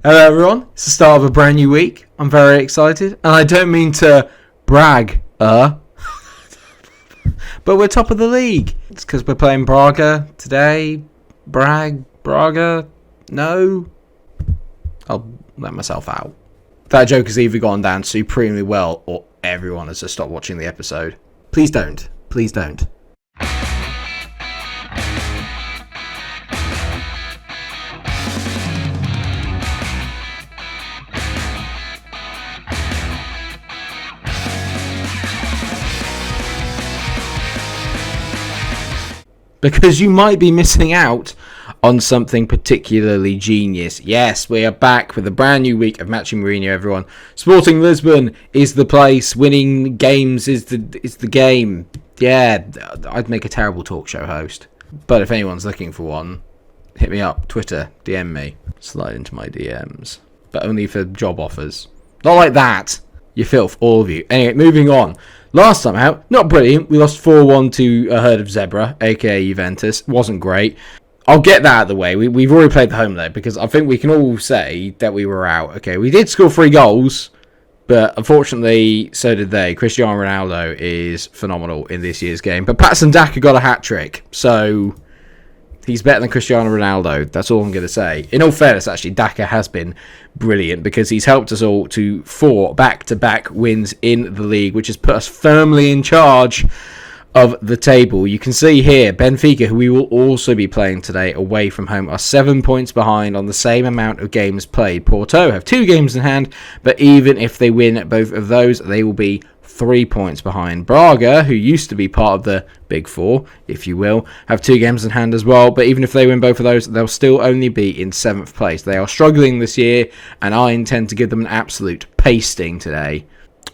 Hello everyone, it's the start of a brand new week. I'm very excited, and I don't mean to brag, but we're top of the league. It's because we're playing Braga today. Braga, no. I'll let myself out. That joke has either gone down supremely well, or everyone has just stopped watching the episode. Please don't. Please don't. Because you might be missing out on something particularly genius. Yes, we are back with a brand new week of Matching Mourinho, everyone. Sporting Lisbon is the place. Winning games is the game. Yeah, I'd make a terrible talk show host. But if anyone's looking for one, hit me up. Twitter, DM me. Slide into my DMs. But only for job offers. Not like that. You filth, all of you. Anyway, moving on. Last time out, not brilliant. We lost 4-1 to a herd of zebra, aka Juventus. Wasn't great. I'll get that out of the way. We've already played the home leg because I think we can all say that we were out. Okay, we did score 3 goals, but unfortunately, so did they. Cristiano Ronaldo is phenomenal in this year's game. But Patson Daka got a hat-trick, so he's better than Cristiano Ronaldo. That's all I'm going to say. In all fairness, actually, Daka has been brilliant because he's helped us all to 4 back-to-back wins in the league, which has put us firmly in charge of the table. You can see here, Benfica, who we will also be playing today away from home, are 7 points behind on the same amount of games played. Porto have 2 games in hand, but even if they win both of those, they will be 3 points behind. Braga, who used to be part of the Big Four, if you will, have 2 games in hand as well, but even if they win both of those, they'll still only be in 7th place. They are struggling this year, and I intend to give them an absolute pasting today.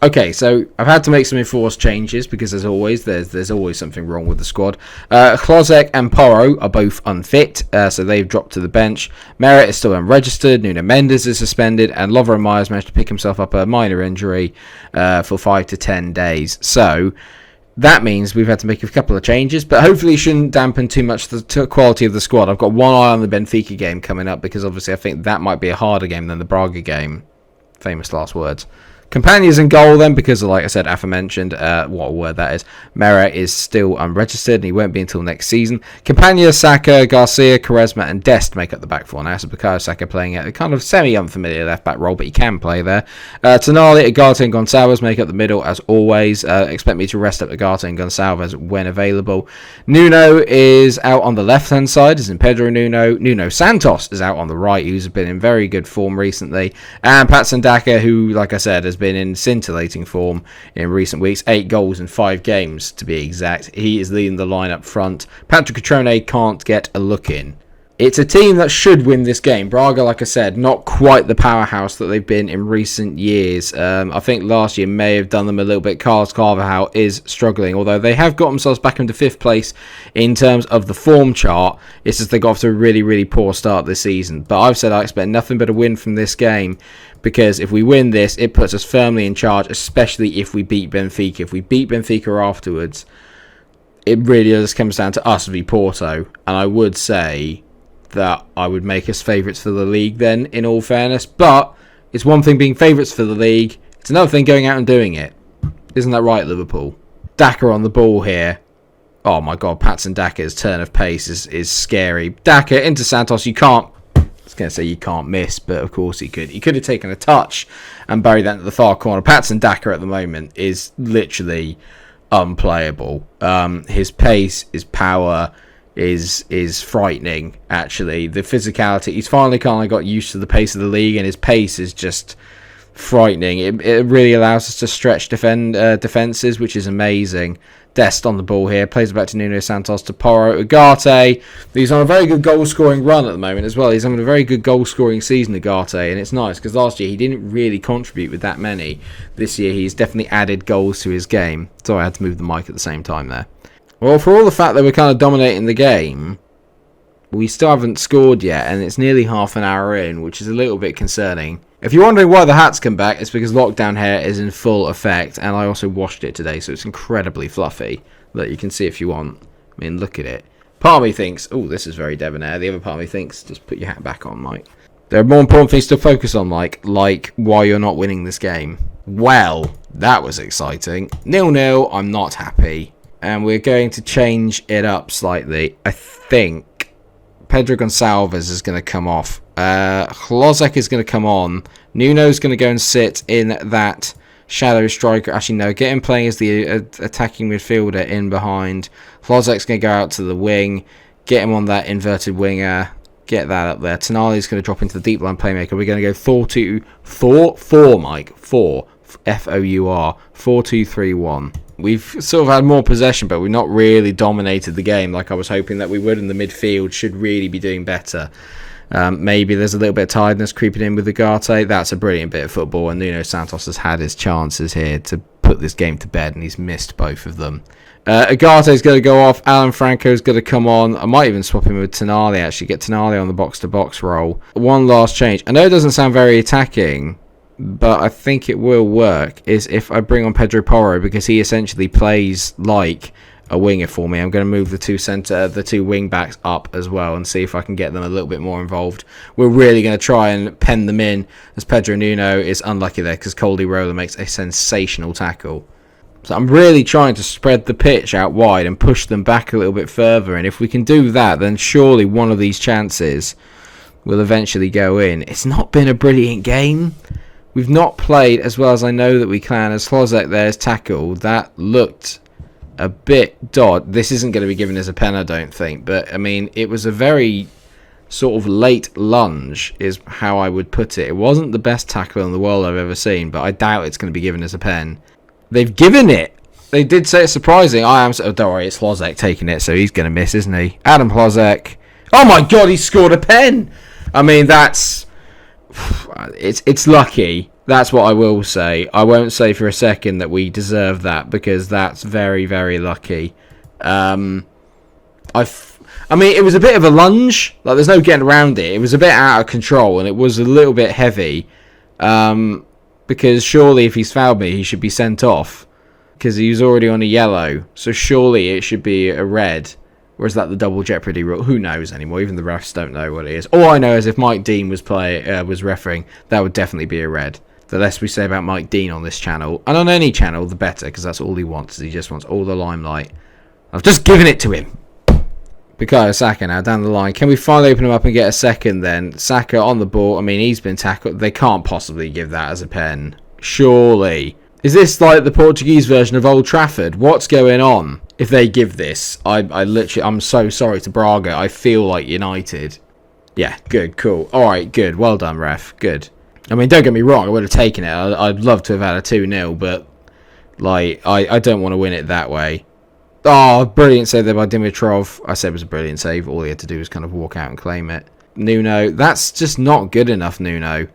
Okay, so I've had to make some enforced changes because, as always, there's always something wrong with the squad. Klozek and Porro are both unfit, so they've dropped to the bench. Merritt is still unregistered. Nuno Mendes is suspended, and Lovren Myers managed to pick himself up a minor injury for 5 to 10 days. So that means we've had to make a couple of changes, but hopefully it shouldn't dampen too much the quality of the squad. I've got one eye on the Benfica game coming up because obviously I think that might be a harder game than the Braga game. Famous last words. Companions in goal then, because like I said, aforementioned, what a word that is, Mera is still unregistered and he won't be until next season. Campagna, Saka, Garcia, Quaresma and Dest make up the back four now, so Bukayo Saka playing at a kind of semi-unfamiliar left-back role, but he can play there. Tonali, Ugarte and Gonçalves make up the middle as always. Expect me to rest up Ugarte and Gonçalves when available. Nuno is out on the left-hand side, as in Pedro Nuno. Nuno Santos is out on the right, who's been in very good form recently. And Patson Daka, who, like I said, has been in scintillating form in recent weeks. 8 goals in 5 games to be exact. He is leading the line up front. Patrick Cutrone can't get a look in. It's a team that should win this game. Braga, like I said, not quite the powerhouse that they've been in recent years. I think last year may have done them a little bit. Carlos Carvajal is struggling, although they have got themselves back into 5th place in terms of the form chart. It's just they got off to a really, really poor start this season. But I've said I expect nothing but a win from this game, because if we win this, it puts us firmly in charge, especially if we beat Benfica. If we beat Benfica afterwards, it really just comes down to us v Porto. And I would say that I would make us favourites for the league then, in all fairness. But it's one thing being favourites for the league, it's another thing going out and doing it. Isn't that right, Liverpool? Daka on the ball here. Oh my god, Patson Daka's turn of pace is scary. Daka into Santos, you can't... I was going to say you can't miss, but of course he could. He could have taken a touch and buried that into the far corner. Patson Daka at the moment is literally unplayable. His pace, his power is frightening, actually. The physicality, he's finally kind of got used to the pace of the league, and his pace is just frightening. It really allows us to stretch defences, which is amazing. Dest on the ball here, plays it back to Nuno Santos, to Porro. Ugarte, he's on a very good goal-scoring run at the moment as well. He's having a very good goal-scoring season, Ugarte, and it's nice because last year he didn't really contribute with that many. This year he's definitely added goals to his game. Sorry, I had to move the mic at the same time there. Well, for all the fact that we're kind of dominating the game, we still haven't scored yet, and it's nearly half an hour in, which is a little bit concerning. If you're wondering why the hat's come back, it's because lockdown hair is in full effect, and I also washed it today, so it's incredibly fluffy. Look, you can see if you want. I mean, look at it. Part of me thinks, oh, this is very debonair. The other part of me thinks, just put your hat back on, Mike. There are more important things to focus on, like why you're not winning this game. Well, that was exciting. 0-0, I'm not happy. And we're going to change it up slightly. I think Pedro Gonçalves is going to come off. Hlozek is going to come on. Nuno's going to go and sit in that shadow striker. Actually, no, get him playing as the attacking midfielder in behind. Hlozek's going to go out to the wing. Get him on that inverted winger. Get that up there. Tonali's going to drop into the deep line playmaker. We're going to go 4-2-4, Mike. 4. F-O-U-R. 4-2-3-1. We've sort of had more possession, but we've not really dominated the game like I was hoping that we would, and the midfield should really be doing better. Maybe there's a little bit of tiredness creeping in with Ugarte. That's a brilliant bit of football, and Nuno Santos has had his chances here to put this game to bed, and he's missed both of them. Ugarte's going to go off. Alan Franco's going to come on. I might even swap him with Tonali, actually. Get Tonali on the box-to-box role. One last change. I know it doesn't sound very attacking, but I think it will work, is if I bring on Pedro Porro, because he essentially plays like a winger for me. I'm going to move the two wing backs up as well and see if I can get them a little bit more involved. We're really going to try and pen them in, as Pedro Nuno is unlucky there because Coldy Roller makes a sensational tackle. So I'm really trying to spread the pitch out wide and push them back a little bit further. And if we can do that, then surely one of these chances will eventually go in. It's not been a brilliant game. We've not played as well as I know that we can. As Hlozek there's tackled, that looked a bit dod. This isn't going to be given as a pen, I don't think. But, I mean, it was a very sort of late lunge is how I would put it. It wasn't the best tackle in the world I've ever seen, but I doubt it's going to be given as a pen. They've given it. They did say it's surprising. Don't worry, it's Hlozek taking it, so he's going to miss, isn't he? Adam Hlozek. Oh my God, he scored a pen. I mean, it's lucky. That's what I will say. I won't say for a second that we deserve that, because that's very, very lucky. I mean, it was a bit of a lunge. Like, there's no getting around it. It was a bit out of control, and it was a little bit heavy. Because surely if he's fouled me, he should be sent off. Because he was already on a yellow. So surely it should be a red. Or is that the double jeopardy rule? Who knows anymore? Even the refs don't know what it is. All I know is if Mike Dean was refereeing, that would definitely be a red. The less we say about Mike Dean on this channel, and on any channel, the better. Because that's all he wants. He just wants all the limelight. I've just given it to him. Bukayo Saka now down the line. Can we finally open him up and get a second then? Saka on the ball. I mean, he's been tackled. They can't possibly give that as a pen. Surely. Is this like the Portuguese version of Old Trafford? What's going on? If they give this, I'm so sorry to Braga. I feel like United. Yeah, good, cool. Alright, good. Well done, ref. Good. I mean, don't get me wrong. I would have taken it. I'd love to have had a 2-0, but like, I don't want to win it that way. Oh, brilliant save there by Dimitrov. I said it was a brilliant save. All he had to do was kind of walk out and claim it. Nuno, that's just not good enough, Nuno.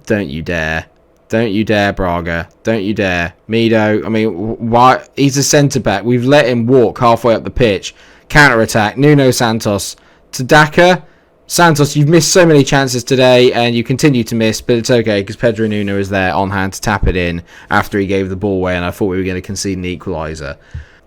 Don't you dare. Don't you dare, Braga. Don't you dare. Mido, I mean, why? He's a centre-back. We've let him walk halfway up the pitch. Counter-attack. Nuno Santos. To Daka. Santos, you've missed so many chances today, and you continue to miss, but it's okay, because Pedro Nuno is there on hand to tap it in after he gave the ball away, and I thought we were going to concede an equaliser.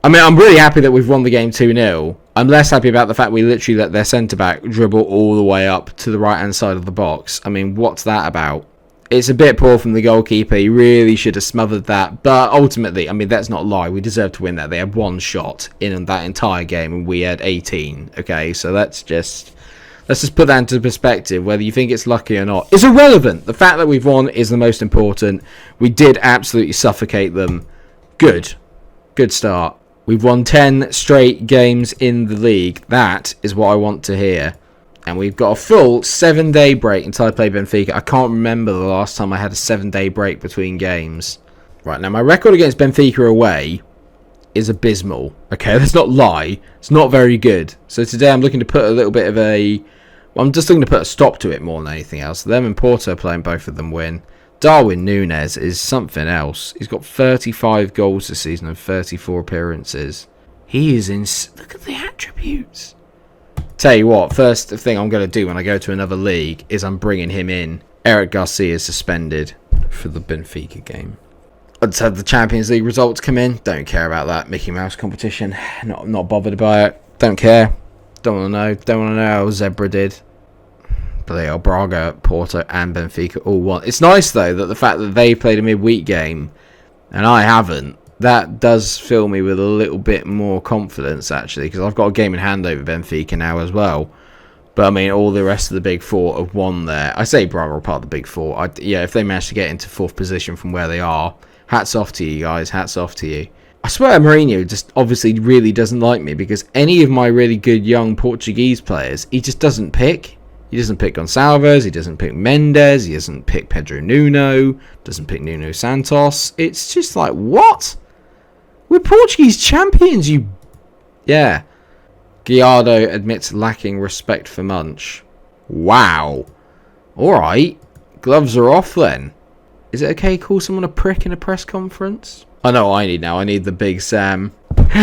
I mean, I'm really happy that we've won the game 2-0. I'm less happy about the fact we literally let their centre-back dribble all the way up to the right-hand side of the box. I mean, what's that about? It's a bit poor from the goalkeeper. He really should have smothered that. But ultimately, I mean, let's not lie. We deserve to win that. They had one shot in that entire game, and we had 18. Okay, so let's just put that into perspective. Whether you think it's lucky or not is irrelevant. The fact that we've won is the most important. We did absolutely suffocate them. Good start. We've won 10 straight games in the league. That is what I want to hear. And we've got a full 7-day break until I play Benfica. I can't remember the last time I had a 7-day break between games. Right, now my record against Benfica away is abysmal. Okay, let's not lie. It's not very good. So today I'm looking to put a little bit of a... Well, I'm just looking to put a stop to it more than anything else. Them and Porto playing, both of them win. Darwin Núñez is something else. He's got 35 goals this season and 34 appearances. He is in... Look at the attributes. Tell you what, first thing I'm going to do when I go to another league is I'm bringing him in. Eric Garcia is suspended for the Benfica game. Let's have the Champions League results come in. Don't care about that Mickey Mouse competition. Not bothered by it. Don't care. Don't want to know. Don't want to know how Zebra did. Braga, Porto and Benfica all won. It's nice, though, that the fact that they played a midweek game and I haven't, that does fill me with a little bit more confidence, actually, because I've got a game in hand over Benfica now as well. But, I mean, all the rest of the Big Four have won there. I say Braga are part of the Big Four. If they manage to get into 4th position from where they are, hats off to you guys, hats off to you. I swear Mourinho just obviously really doesn't like me because any of my really good young Portuguese players, he just doesn't pick. He doesn't pick Gonçalves, he doesn't pick Mendes, he doesn't pick Pedro Nuno, doesn't pick Nuno Santos. It's just like, what? We're Portuguese champions, you... Yeah. Gallardo admits lacking respect for Munch. Wow. Alright. Gloves are off then. Is it okay to call someone a prick in a press conference? I know what I need now. I need the Big Sam.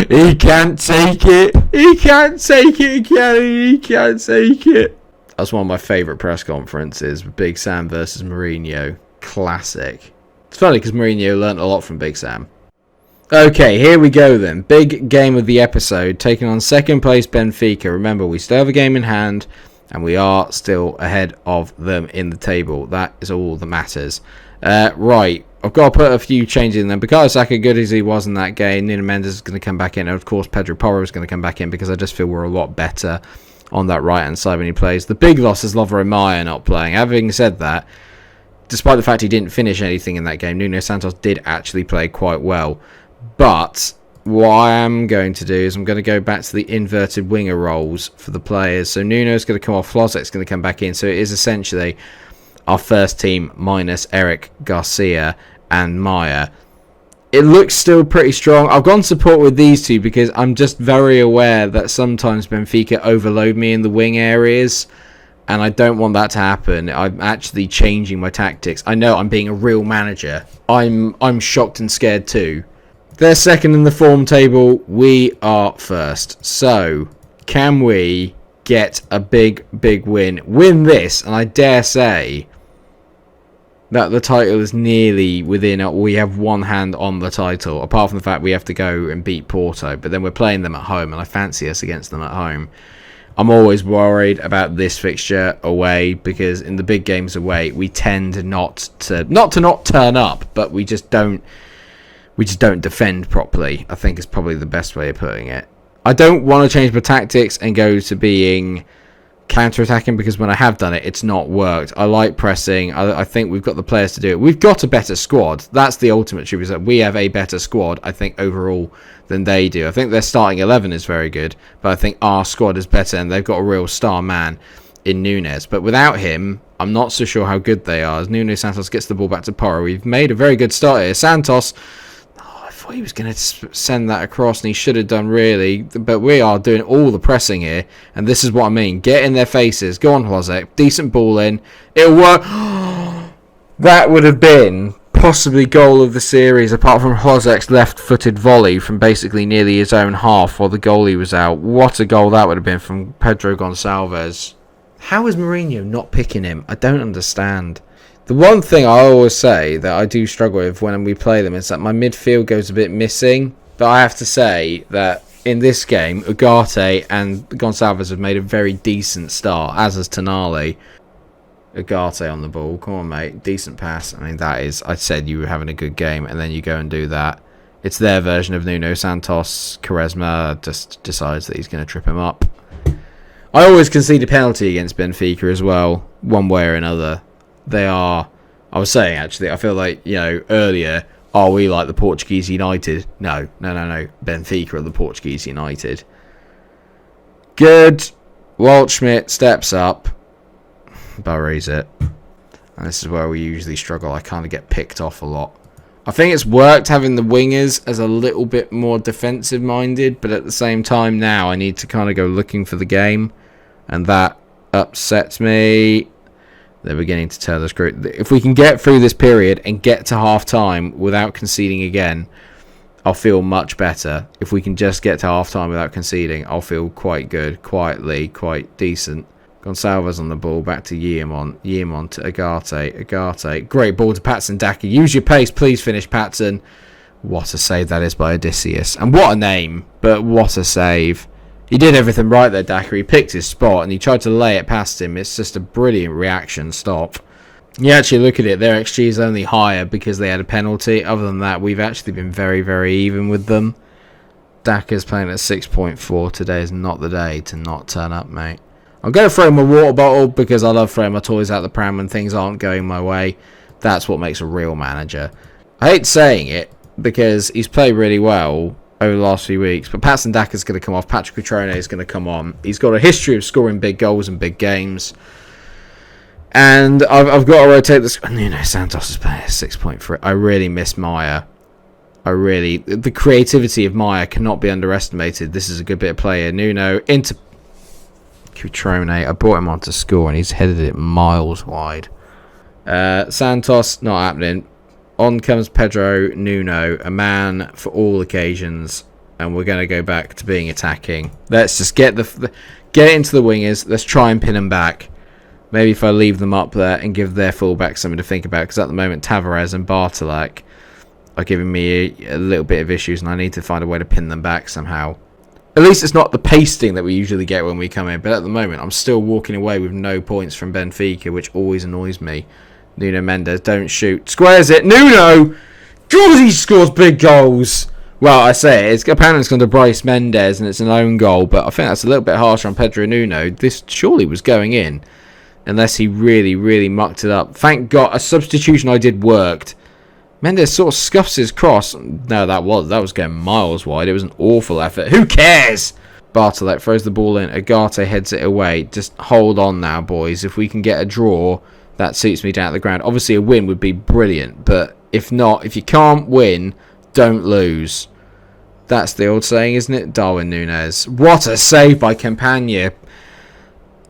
He can't take it. He can't take it, can he? He can't take it. That's one of my favourite press conferences. Big Sam versus Mourinho. Classic. It's funny because Mourinho learnt a lot from Big Sam. Okay, here we go then. Big game of the episode. Taking on 2nd place Benfica. Remember, we still have a game in hand. And we are still ahead of them in the table. That is all that matters. Right. I've got to put a few changes in there. Because Saka, good as he was in that game, Nuno Mendes is going to come back in. And, of course, Pedro Porro is going to come back in because I just feel we're a lot better on that right-hand side when he plays. The big loss is Lovro Maia not playing. Having said that, despite the fact he didn't finish anything in that game, Nuno Santos did actually play quite well. But what I am going to do is I'm going to go back to the inverted winger roles for the players. So Nuno's going to come off, Flozek's going to come back in. So it is essentially our first team minus Eric Garcia and Maya. It looks still pretty strong. I've gone support with these two because I'm just very aware that sometimes Benfica overload me in the wing areas. And I don't want that to happen. I'm actually changing my tactics. I know I'm being a real manager. I'm shocked and scared too. They're 2nd in the form table. We are 1st. So, can we get a big win? Win this, and I dare say that the title is nearly within. We have one hand on the title, apart from the fact we have to go and beat Porto. But then we're playing them at home, and I fancy us against them at home. I'm always worried about this fixture away because in the big games away, we tend not to turn up, but we just don't defend properly, I think is probably the best way of putting it. I don't want to change my tactics and go to being counter-attacking because when I have done it, it's not worked. I like pressing. I think we've got the players to do it. We've got a better squad. That's the ultimate truth, is that we have a better squad, I think, overall than they do. I think their starting 11 is very good, but I think our squad is better and they've got a real star man in Nunes. But without him, I'm not so sure how good they are. As Nuno Santos gets the ball back to Porro, we've made a very good start here. Santos... he was going to send that across and he should have done really, but we are doing all the pressing here and this is what I mean. Get in their faces. Go on, Hlozek. Decent ball in. It'll work. That would have been possibly goal of the series apart from Hlozek's left-footed volley from basically nearly his own half while the goalie was out. What a goal that would have been from Pedro Gonçalves. How is Mourinho not picking him? I don't understand. The one thing I always say that I do struggle with when we play them is that my midfield goes a bit missing. But I have to say that in this game, Ugarte and Gonçalves have made a very decent start, as has Tonali. Ugarte on the ball. Come on, mate. Decent pass. I mean, that is... I said you were having a good game, and then you go and do that. It's their version of Nuno Santos. Quaresma just decides that he's going to trip him up. I always concede a penalty against Benfica as well, one way or another. They are... I was saying, actually, I feel like, earlier, are we like the Portuguese United? No. Benfica are the Portuguese United. Good. Waldschmidt steps up. Buries it. And this is where we usually struggle. I kind of get picked off a lot. I think it's worked having the wingers as a little bit more defensive-minded, but at the same time now I need to kind of go looking for the game. And that upsets me. They're beginning to tear the screw. If we can get through this period and get to half-time without conceding again, I'll feel much better. If we can just get to half-time without conceding, I'll feel quite good, quietly, quite decent. Gonçalves on the ball, back to Yeamon. Yeamon to Ugarte. Ugarte. Great ball to Patson Daka. Use your pace, please finish, Patson. What a save that is by Odysseus. And what a name, but what a save. He did everything right there, Daka. He picked his spot and he tried to lay it past him. It's just a brilliant reaction stop. You actually look at it, their XG is only higher because they had a penalty. Other than that, we've actually been very, very even with them. Daka's playing at 6.4. Today is not the day to not turn up, mate. I'm going to throw my water bottle because I love throwing my toys out the pram when things aren't going my way. That's what makes a real manager. I hate saying it because he's played really well over the last few weeks, but Patson Daka's going to come off. Patrick Cutrone is going to come on. He's got a history of scoring big goals in big games. And I've got to rotate this. Santos is playing at 6.3. I really miss Maya. The creativity of Maya cannot be underestimated. This is a good bit of play here. Nuno into Cutrone. I brought him on to score and he's headed it miles wide. Santos, not happening. On comes Pedro Nuno, a man for all occasions, and we're going to go back to being attacking. Let's just get into the wingers. Let's try and pin them back. Maybe if I leave them up there and give their fullback something to think about, because at the moment Tavares and Bartolak are giving me a little bit of issues, and I need to find a way to pin them back somehow. At least it's not the pasting that we usually get when we come in, but at the moment I'm still walking away with no points from Benfica, which always annoys me. Nuno Mendes, don't shoot. Squares it. Nuno! God, he scores big goals. Well, I say it. Apparently it's gone to Bryce Mendes and it's an own goal, but I think that's a little bit harsh on Pedro Nuno. This surely was going in, unless he really, really mucked it up. Thank God, a substitution I did worked. Mendes sort of scuffs his cross. No, that was going miles wide. It was an awful effort. Who cares? Bartolek throws the ball in. Agate heads it away. Just hold on now, boys. If we can get a draw, that suits me down at the ground. Obviously, a win would be brilliant, but if not, if you can't win, don't lose. That's the old saying, isn't it? Darwin Núñez. What a save by Campagna.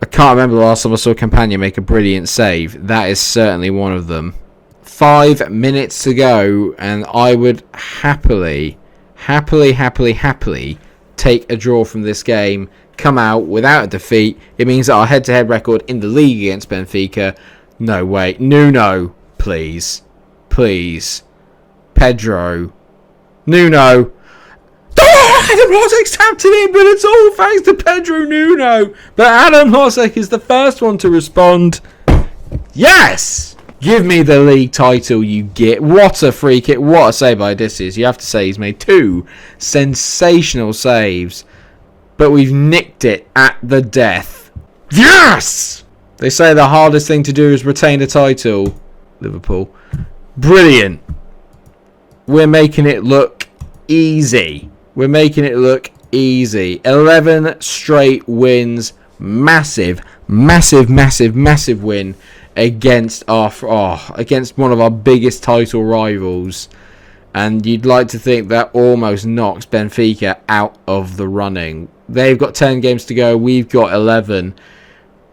I can't remember the last time I saw Campagna make a brilliant save. That is certainly one of them. 5 minutes to go, and I would happily take a draw from this game, come out without a defeat. It means that our head-to-head record in the league against Benfica... No, wait. Nuno, please. Please. Pedro. Nuno. Oh, Adam Hlosek's tapped it in, but it's all thanks to Pedro Nuno. But Adam Hlošek is the first one to respond. Yes! Give me the league title, you git. What a free kick. What a save by Odysseus. You have to say he's made 2 sensational saves. But we've nicked it at the death. Yes! They say the hardest thing to do is retain a title. Liverpool. Brilliant. We're making it look easy. 11 straight wins. Massive win against against one of our biggest title rivals. And you'd like to think that almost knocks Benfica out of the running. They've got 10 games to go. We've got 11.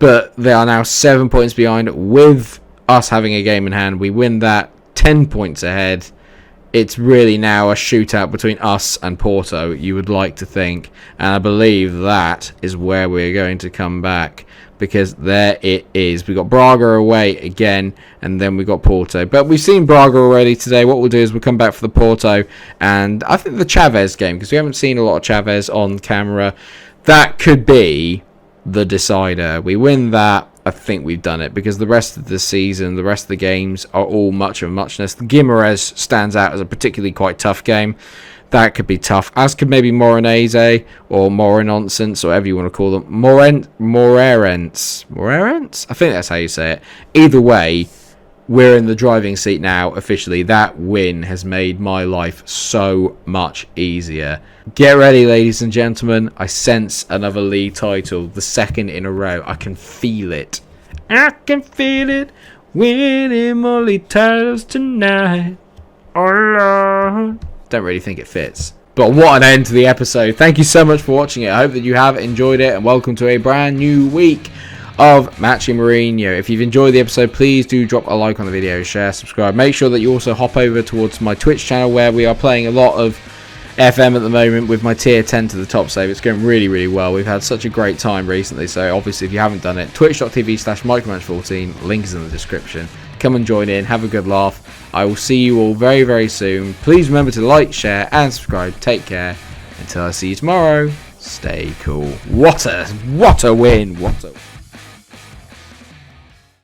But they are now 7 points behind with us having a game in hand. We win that, 10 points ahead. It's really now a shootout between us and Porto, you would like to think. And I believe that is where we're going to come back. Because there it is. We got Braga away again, and then we got Porto. But we've seen Braga already today. What we'll do is we'll come back for the Porto. And I think the Chavez game, because we haven't seen a lot of Chavez on camera, that could be the decider. We win that, I think we've done it, because the rest of the season, the rest of the games are all much of muchness. Guimaraes stands out as a particularly quite tough game. That could be tough, as could maybe Morenese or Morenonsens, or whatever you want to call them. Morerents? I think that's how you say it. Either way, we're in the driving seat now officially. That win has made my life so much easier. Get ready, ladies and gentlemen. I sense another league title, the second in a row. I can feel it. I can feel it. Winning more league titles tonight. Oh Lord. Don't really think it fits. But what an end to the episode. Thank you so much for watching it. I hope that you have enjoyed it, and welcome to a brand new week of Matching Mourinho. If you've enjoyed the episode, please do drop a like on the video, share, subscribe. Make sure that you also hop over towards my Twitch channel, where we are playing a lot of FM at the moment with my tier 10 to the top save. It's going really, really well. We've had such a great time recently, so obviously if you haven't done it, twitch.tv/micromanage14, link is in the description. Come and join in, have a good laugh. I will see you all very, very soon. Please remember to like, share and subscribe. Take care. Until I see you tomorrow. Stay cool. What a win. What a